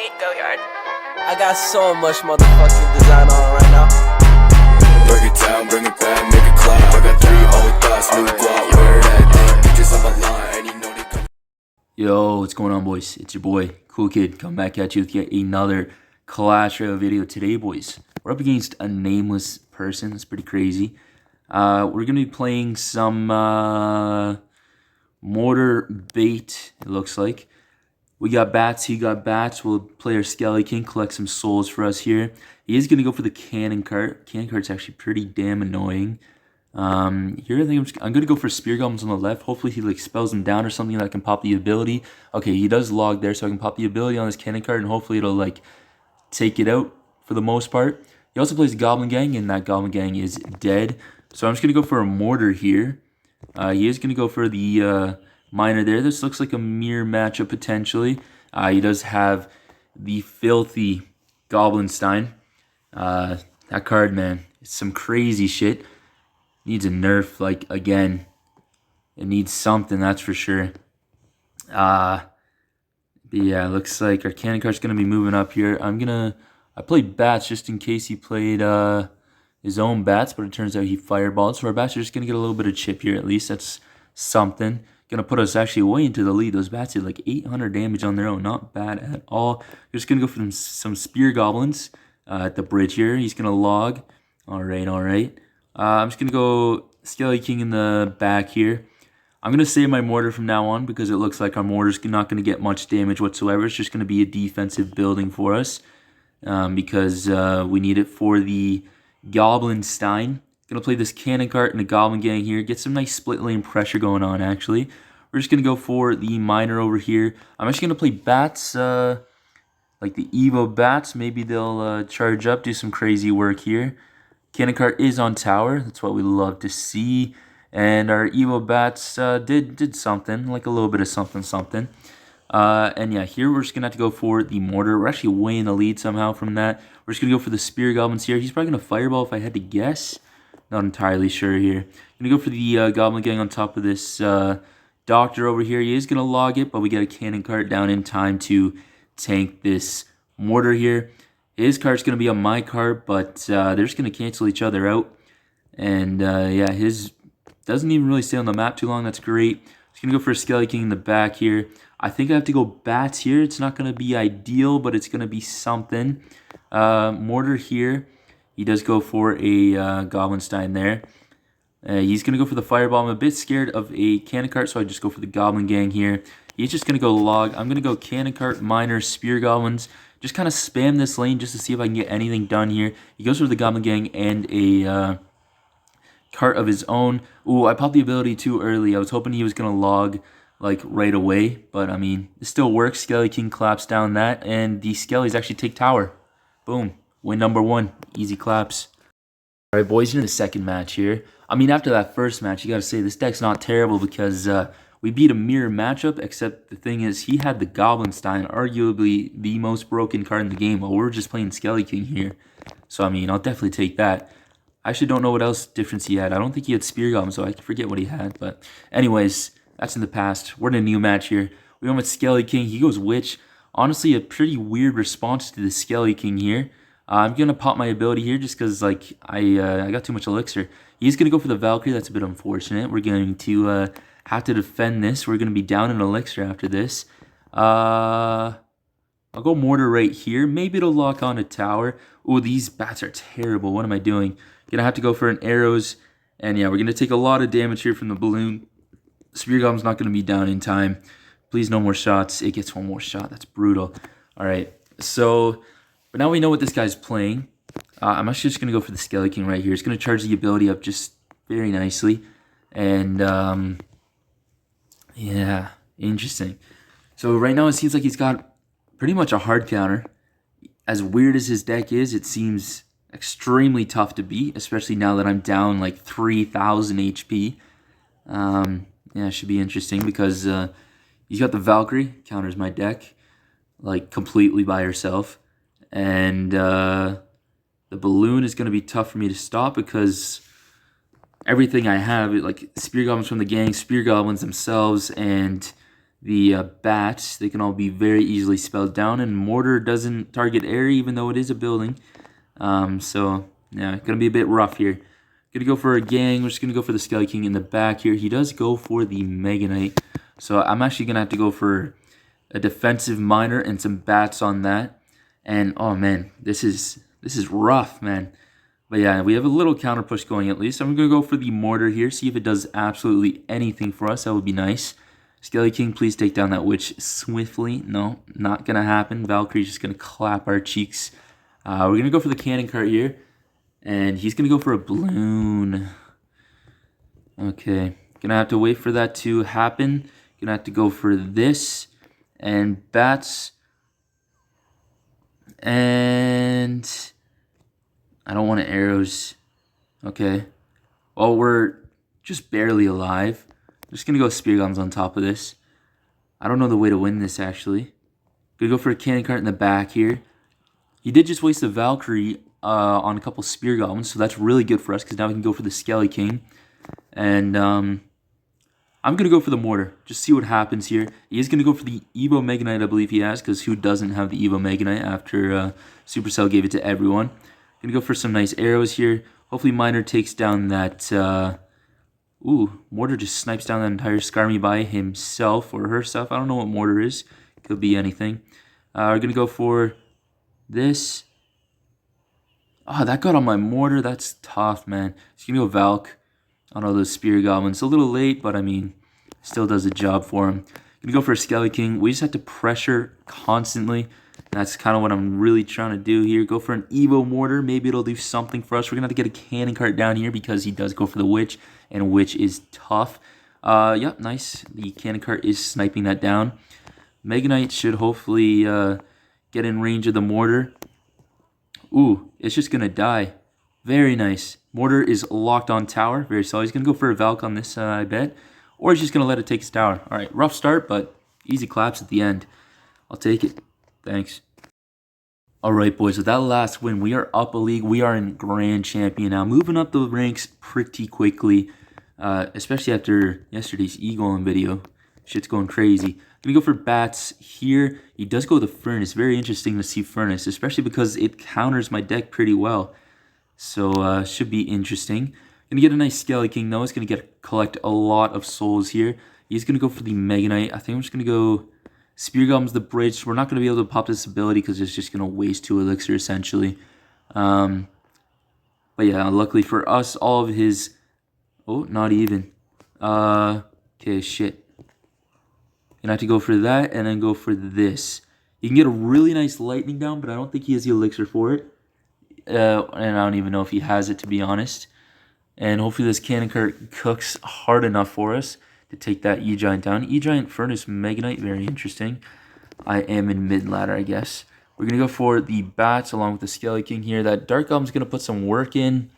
Go yard. I got so much motherfucking design on right now. Break it down, bring it back, make it clap. I got 3 old thoughts, new guap, where that thing, bitches on my line, and you know they come. Yo, what's going on, boys? It's your boy, Cool Kid, coming back at you with yet another Clash Royale video. Today, boys, we're up against a nameless person. It's pretty crazy. We're going to be playing some mortar bait, it looks like. We got bats, he got bats. We'll play our Skelly King, collect some souls for us here. He is going to go for the cannon cart. Cannon cart's actually pretty damn annoying. Here I think I'm going to go for spear goblins on the left. Hopefully he like spells them down or something that can pop the ability. Okay, he does log there, so I can pop the ability on this cannon cart and hopefully it'll like take it out for the most part. He also plays Goblin Gang and that Goblin Gang is dead. So I'm just going to go for a mortar here. He is going to go for the miner there. This looks like a mirror matchup potentially. He does have the filthy Goblinstein. That card, man, it's some crazy shit. Needs a nerf, like, again. It needs something, that's for sure. Yeah, looks like our cannon card's going to be moving up here. I played bats just in case he played his own bats, but it turns out he fireballed. So our bats are just going to get a little bit of chip here at least. That's something. Going to put us actually way into the lead. Those bats did like 800 damage on their own. Not bad at all. We're just going to go for some spear goblins at the bridge here. He's going to log. All right. I'm just going to go Skelly King in the back here. I'm going to save my mortar from now on because it looks like our mortar's not going to get much damage whatsoever. It's just going to be a defensive building for us because we need it for the Goblinstein. Going to play this cannon cart and the Goblin Gang here. Get some nice split lane pressure going on, actually. We're just going to go for the miner over here. I'm actually going to play bats, like the Evo bats. Maybe they'll charge up, do some crazy work here. Cannon cart is on tower. That's what we love to see. And our Evo bats did something, like a little bit of something. And yeah, here we're just going to have to go for the mortar. We're actually way in the lead somehow from that. We're just going to go for the spear goblins here. He's probably going to fireball if I had to guess. Not entirely sure here. Gonna go for the Goblin Gang on top of this doctor over here. He is gonna log it, but we get a cannon cart down in time to tank this mortar here. His cart's gonna be on my cart, but they're just gonna cancel each other out. And yeah, his doesn't even really stay on the map too long. That's great. Just gonna go for a Skelly King in the back here. I think I have to go bats here. It's not gonna be ideal, but it's gonna be something. Mortar here. He does go for a Goblinstein there. He's going to go for the fireball. I'm a bit scared of a cannon cart, so I just go for the Goblin Gang here. He's just going to go log. I'm going to go cannon cart, miner, spear goblins. Just kind of spam this lane just to see if I can get anything done here. He goes for the Goblin Gang and a cart of his own. Ooh, I popped the ability too early. I was hoping he was going to log like right away, but I mean, it still works. Skelly King claps down that, and the Skellies actually take tower. Boom. Win number 1. Easy claps. All right, boys, into the second match here. I mean, after that first match, you got to say this deck's not terrible because we beat a mirror matchup, except the thing is he had the Goblinstein, arguably the most broken card in the game, while we're just playing Skelly King here. So, I mean, I'll definitely take that. I actually don't know what else difference he had. I don't think he had Spear Goblin, so I forget what he had. But anyways, that's in the past. We're in a new match here. We went with Skelly King. He goes Witch. Honestly, a pretty weird response to the Skelly King here. I'm going to pop my ability here just because like, I got too much elixir. He's going to go for the Valkyrie. That's a bit unfortunate. We're going to have to defend this. We're going to be down in elixir after this. I'll go mortar right here. Maybe it'll lock on a tower. Oh, these bats are terrible. What am I doing? Going to have to go for an arrows. And yeah, we're going to take a lot of damage here from the balloon. Spear Goblin's not going to be down in time. Please, no more shots. It gets one more shot. That's brutal. All right, so... But now we know what this guy's playing. I'm actually just going to go for the Skelly King right here. It's going to charge the ability up just very nicely. And, yeah, interesting. So right now it seems like he's got pretty much a hard counter. As weird as his deck is, it seems extremely tough to beat, especially now that I'm down like 3,000 HP. Yeah, it should be interesting because he's got the Valkyrie, counters my deck, like completely by herself. And the balloon is going to be tough for me to stop because everything I have, like Spear Goblins from the gang, Spear Goblins themselves, and the bats, they can all be very easily spelled down. And mortar doesn't target air, even though it is a building. So yeah, gonna be a bit rough here. Gonna go for a gang. We're just gonna go for the Skelly King in the back here. He does go for the Mega Knight, so I'm actually gonna have to go for a defensive miner and some bats on that. And oh man, this is rough, man. But yeah, we have a little counter push going at least. I'm gonna go for the mortar here, see if it does absolutely anything for us. That would be nice. Skelly King, please take down that witch swiftly. No, not gonna happen. Valkyrie's just gonna clap our cheeks. We're gonna go for the cannon cart here. And he's going to go for a balloon. Okay. Gonna have to wait for that to happen. Gonna have to go for this. And bats. And I don't want arrows. Okay. Well, we're just barely alive. I'm just going to go spear guns on top of this. I don't know the way to win this, actually. Gonna go for a cannon cart in the back here. He did just waste a Valkyrie on a couple spear goblins, so that's really good for us because now we can go for the Skelly King. And I'm gonna go for the mortar, just see what happens here. He is gonna go for the Evo Mega Knight, I believe he has, because who doesn't have the Evo Mega Knight after Supercell gave it to everyone. Gonna go for some nice arrows here. Hopefully Miner takes down that mortar just snipes down that entire Skarmy by himself or herself. I don't know what mortar is, could be anything. We're gonna go for this. Oh, that got on my mortar. That's tough, man. Just gonna go Valk on all those spear goblins. A little late, but I mean, still does the job for him. Gonna go for a Skelly King. We just have to pressure constantly. That's kind of what I'm really trying to do here. Go for an Evo mortar. Maybe it'll do something for us. We're gonna have to get a cannon cart down here because he does go for the witch, and witch is tough. Yep, nice. The cannon cart is sniping that down. Mega Knight should hopefully get in range of the mortar. Ooh, it's just gonna die. Very nice. Mortar is locked on tower. Very solid. He's gonna go for a Valk on this, I bet. Or he's just gonna let it take his tower. Alright, rough start, but easy claps at the end. I'll take it. Thanks. Alright, boys, with that last win, we are up a league. We are in Grand Champion now. Moving up the ranks pretty quickly. Especially after yesterday's E-Golem video. Shit's going crazy. Gonna go for bats here. He does go with the Furnace. Very interesting to see Furnace, especially because it counters my deck pretty well. So should be interesting. Gonna get a nice Skelly King though. He's gonna collect a lot of souls here. He's gonna go for the Mega Knight. I think I'm just gonna go Spear Goblin's the bridge. We're not gonna be able to pop this ability because it's just gonna waste 2 elixir essentially. But yeah, luckily for us, all of his not even. Okay, shit. Gonna have to go for that and then go for this. You can get a really nice lightning down, but I don't think he has the elixir for it. And I don't even know if he has it, to be honest. And hopefully this cannon cart cooks hard enough for us to take that E-Giant down. E-Giant Furnace Mega Knight, very interesting. I am in mid-ladder, I guess. We're gonna go for the bats along with the Skelly King here. That Dark Goblin's gonna put some work in.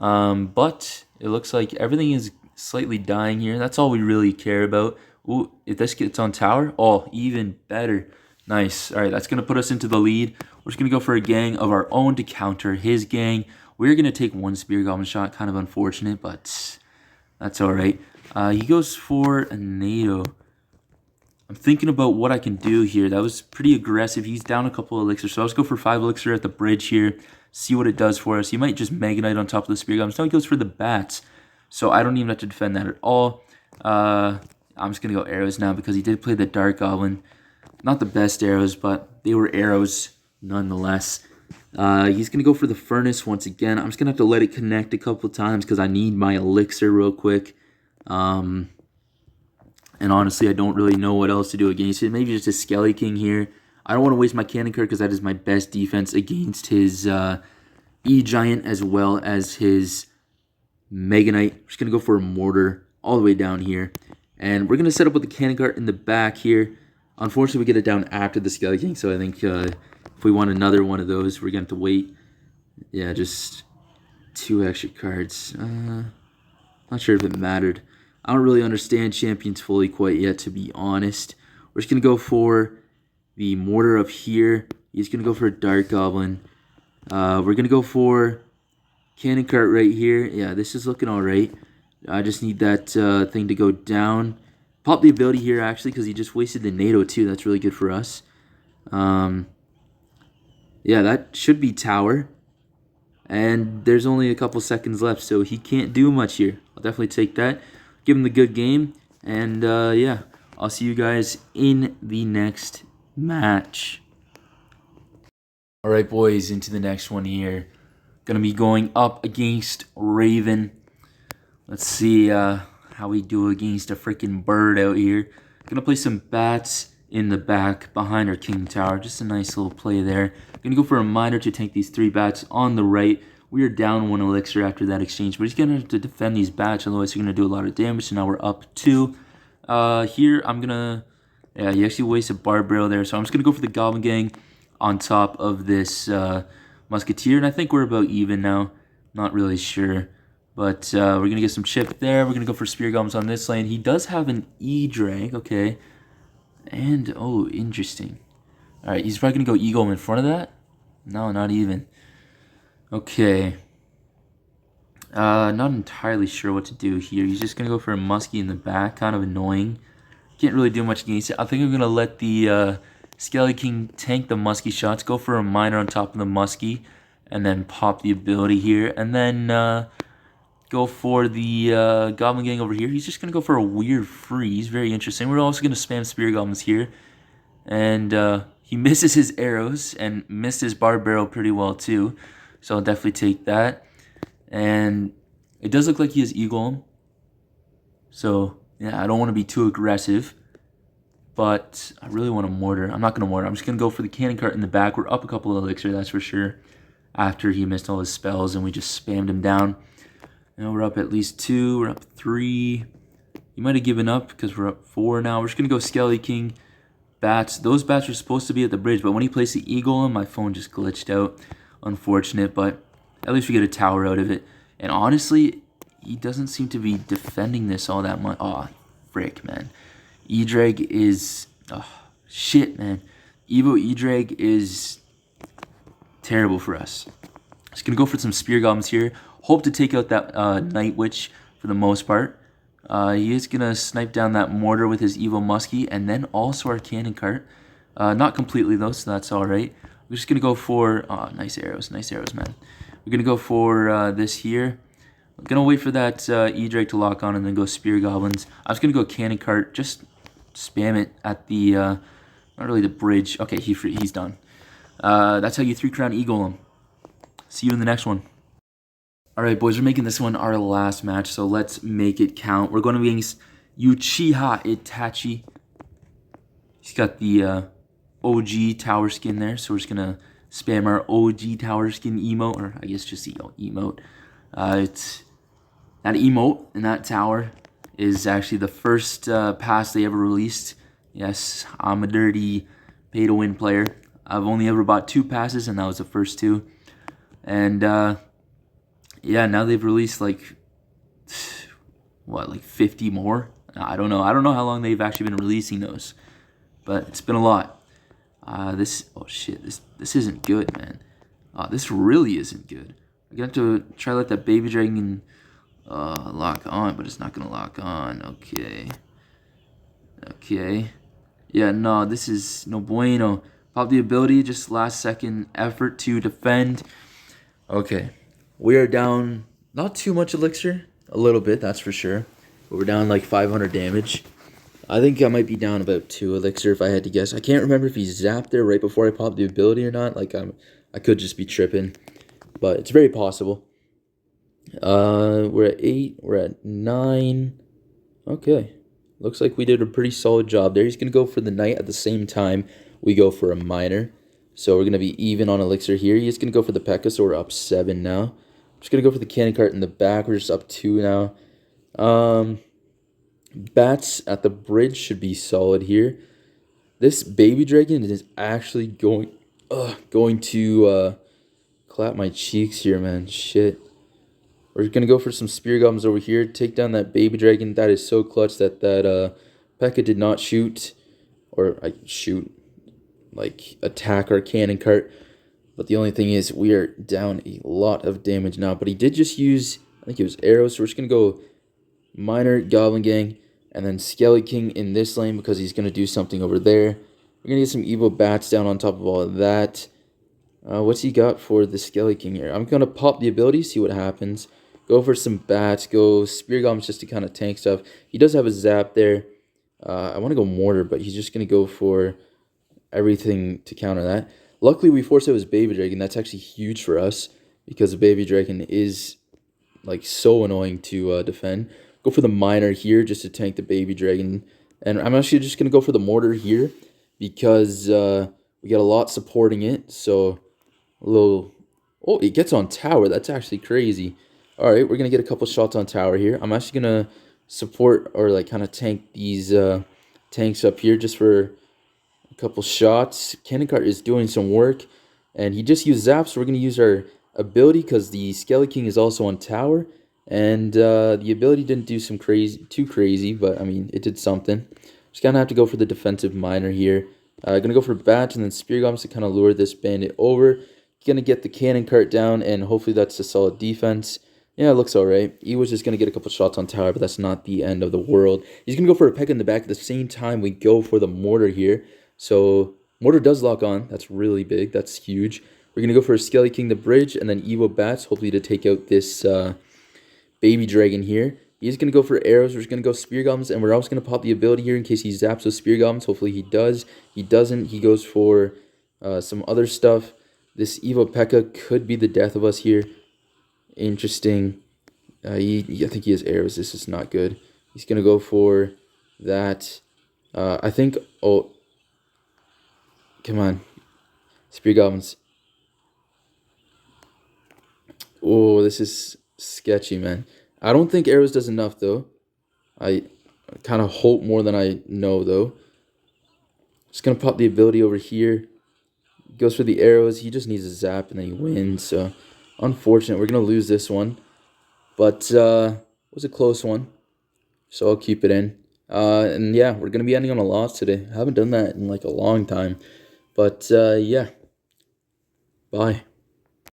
But it looks like everything is slightly dying here. That's all we really care about. Ooh, if this gets on tower, even better. Nice. All right, that's going to put us into the lead. We're just going to go for a gang of our own to counter his gang. We're going to take 1 Spear Goblin shot. Kind of unfortunate, but that's all right. He goes for a NATO. I'm thinking about what I can do here. That was pretty aggressive. He's down a couple elixirs, so let's go for 5 elixir at the bridge here. See what it does for us. He might just Mega Knight on top of the Spear Goblins. Now he goes for the bats, so I don't even have to defend that at all. I'm just going to go arrows now because he did play the Dark Goblin. Not the best arrows, but they were arrows nonetheless. He's going to go for the Furnace once again. I'm just going to have to let it connect a couple times because I need my elixir real quick. And honestly, I don't really know what else to do against it. Maybe just a Skelly King here. I don't want to waste my cannon cart because that is my best defense against his E-Giant as well as his Mega Knight. I'm just going to go for a mortar all the way down here. And we're going to set up with the cannon cart in the back here. Unfortunately, we get it down after the Skelly King, so I think if we want another one of those, we're going to have to wait. Yeah, just 2 extra cards. Not sure if it mattered. I don't really understand Champions fully quite yet, to be honest. We're just going to go for the mortar up here. He's going to go for a Dark Goblin. We're going to go for cannon cart right here. Yeah, this is looking all right. I just need that thing to go down. Pop the ability here, actually, because he just wasted the NATO, too. That's really good for us. Yeah, that should be tower. And there's only a couple seconds left, so he can't do much here. I'll definitely take that. Give him the good game. And, yeah, I'll see you guys in the next match. All right, boys, into the next one here. Going to be going up against Raven. Let's see how we do against a freaking bird out here. Going to play some bats in the back behind our king tower. Just a nice little play there. Going to go for a miner to tank these 3 bats on the right. We are down 1 elixir after that exchange, but he's going to have to defend these bats, otherwise he's going to do a lot of damage. So now we're up 2. Here, I'm going to... Yeah, he actually wasted Barb Barrel there, so I'm just going to go for the Goblin Gang on top of this Musketeer, and I think we're about even now. Not really sure, but we're going to get some chip there. We're going to go for Spear Goblins on this lane. He does have an E-Drag, okay. And, oh, interesting. Alright, he's probably going to go E-Golem in front of that? No, not even. Okay. Not entirely sure what to do here. He's just going to go for a Muskie in the back. Kind of annoying. Can't really do much against it. I think I'm going to let the Skelly King tank the Muskie shots. Go for a miner on top of the Muskie. And then pop the ability here. And then go for the Goblin Gang over here. He's just going to go for a weird freeze. Very interesting. We're also going to spam Spear Goblins here. And he misses his arrows and missed his Barb Barrel pretty well too. So I'll definitely take that. And it does look like he has E-Golem. So, yeah, I don't want to be too aggressive. But I really want to mortar. I'm not going to mortar. I'm just going to go for the cannon cart in the back. We're up a couple of elixir, that's for sure. After he missed all his spells and we just spammed him down. Now we're up at least 2. We're up 3. He might have given up because we're up 4 now. We're just going to go Skelly King. Bats. Those bats are supposed to be at the bridge, but when he placed the eagle on, my phone just glitched out. Unfortunate, but at least we get a tower out of it. And honestly, he doesn't seem to be defending this all that much. Oh, frick, man. E-Drag is... Oh, shit, man. Evo E-Drag is terrible for us. Just going to go for some Spear Goblins here. Hope to take out that Night Witch for the most part. He is going to snipe down that mortar with his Evo Muskie, and then also our cannon cart. Not completely, though, so that's alright. We're just going to go for... Oh, nice arrows, man. We're going to go for this here. I'm going to wait for that E-Drake to lock on and then go Spear Goblins. I'm just going to go cannon cart. Just spam it at the... not really the bridge. Okay, he's done. That's how you 3-crown E-Golem. See you in the next one. Alright, boys, we're making this one our last match, so let's make it count. We're going to be against Uchiha Itachi. He's got the OG tower skin there, so we're just going to spam our OG tower skin emote, or I guess just emote. It's that emote in that tower is actually the first pass they ever released. Yes, I'm a dirty pay-to-win player. I've only ever bought 2 passes, and that was the first 2. And, yeah, now they've released, like, what, like 50 more? I don't know. I don't know how long they've actually been releasing those. But it's been a lot. Oh shit, this isn't good, man. This really isn't good. I'm going to have to try to let that baby dragon lock on, but it's not going to lock on. Okay. Okay. Yeah, no, this is no bueno. Pop the ability, just last second effort to defend. Okay. We are down not too much elixir. A little bit, that's for sure. But we're down like 500 damage. I think I might be down about 2 elixir if I had to guess. I can't remember if he zapped there right before I popped the ability or not. Like, I could just be tripping. But it's very possible. We're at 8. We're at 9. Okay. Looks like we did a pretty solid job there. He's going to go for the knight at the same time we go for a miner. So we're going to be even on elixir here. He's going to go for the P.E.K.K.A, so we're up 7 now. I'm just going to go for the cannon cart in the back. We're just up 2 now. Bats at the bridge should be solid here. This baby dragon is actually going to clap my cheeks here, man. Shit. We're going to go for some spear goblins over here. Take down that baby dragon. That is so clutch that P.E.K.K.A did not shoot. Or attack our cannon cart. But the only thing is we are down a lot of damage now. But he did just use, I think it was arrows. So we're just going to go miner, goblin gang. And then Skelly King in this lane because he's going to do something over there. We're going to get some Evo Bats down on top of all of that. What's he got for the Skelly King here? I'm going to pop the ability, see what happens. Go for some Bats. Go Spear Goblins just to kind of tank stuff. He does have a Zap there. I want to go Mortar, but he's just going to go for everything to counter that. Luckily, we forced out his Baby Dragon. That's actually huge for us because the Baby Dragon is like so annoying to defend. Go for the Miner here just to tank the Baby Dragon. And I'm actually just going to go for the Mortar here because we got a lot supporting it. So, a little... Oh, it gets on tower. That's actually crazy. All right, we're going to get a couple shots on tower here. I'm actually going to support or like kind of tank these tanks up here just for a couple shots. Cannon Cart is doing some work. And he just used Zap, so we're going to use our ability because the Skelly King is also on tower. And the ability didn't do too crazy, but I mean, it did something. Just gonna have to go for the defensive Miner here. Gonna go for Bats and then Spear Goblins to kind of lure this bandit over. Gonna get the Cannon Cart down, and hopefully that's a solid defense. Yeah, it looks alright. He was just gonna get a couple shots on tower, but that's not the end of the world. He's gonna go for a peck in the back. At the same time, we go for the Mortar here. So Mortar does lock on. That's really big. That's huge. We're gonna go for a Skelly King the bridge, and then Evo Bats, hopefully to take out this Baby Dragon here. He's going to go for arrows. We're just going to go Spear Goblins. And we're also going to pop the ability here in case he zaps those Spear Goblins. Hopefully he does. He doesn't. He goes for some other stuff. This Evo P.E.K.K.A. could be the death of us here. Interesting. I think he has arrows. This is not good. He's going to go for that. I think... Oh. Come on. Spear Goblins. Oh, this is... sketchy, man. I don't think arrows does enough, though. I kind of hope more than I know, though. Just going to pop the ability over here. Goes for the arrows. He just needs a zap, and then he wins. So, unfortunate. We're going to lose this one. But, it was a close one. So, I'll keep it in. And, yeah, we're going to be ending on a loss today. I haven't done that in, like, a long time. But, yeah. Bye.